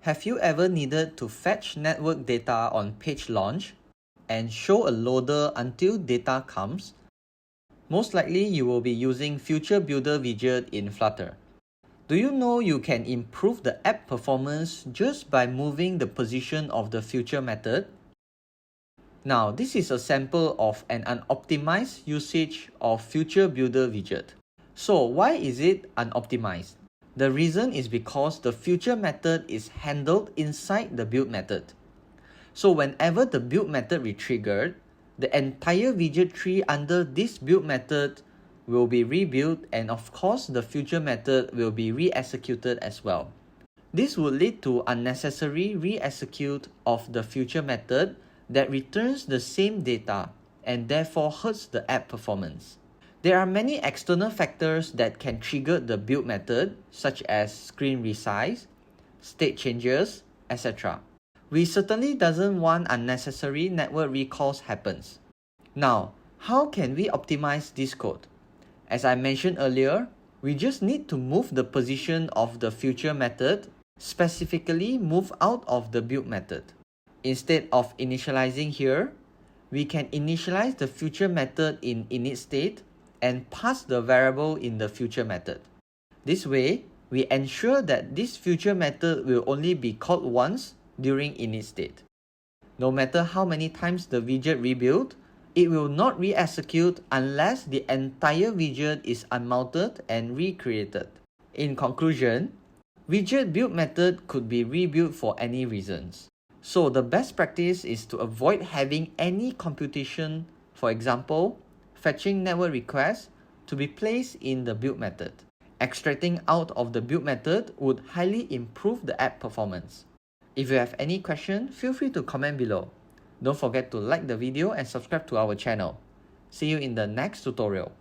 Have you ever needed to fetch network data on page launch and show a loader until data comes? Most likely you will be using Future Builder Widget in Flutter. Do you know you can improve the app performance just by moving the position of the future method? Now, this is a sample of an unoptimized usage of Future Builder Widget. So why is it unoptimized? The reason is because the future method is handled inside the build method. So whenever the build method retriggered, the entire widget tree under this build method will be rebuilt, and of course the future method will be re-executed as well. This would lead to unnecessary re-execute of the future method that returns the same data and therefore hurts the app performance. There are many external factors that can trigger the build method, such as screen resize, state changes, etc. We certainly doesn't want unnecessary network recalls happens. Now, how can we optimize this code? As I mentioned earlier, we just need to move the position of the future method, specifically move out of the build method. Instead of initializing here, we can initialize the future method in init state and pass the variable in the future method. This way, we ensure that this future method will only be called once during init state. No matter how many times the widget rebuild, it will not re-execute unless the entire widget is unmounted and recreated. In conclusion, widget build method could be rebuilt for any reasons. So the best practice is to avoid having any computation, for example, fetching network requests to be placed in the build method. Extracting out of the build method would highly improve the app performance. If you have any question, feel free to comment below. Don't forget to like the video and subscribe to our channel. See you in the next tutorial.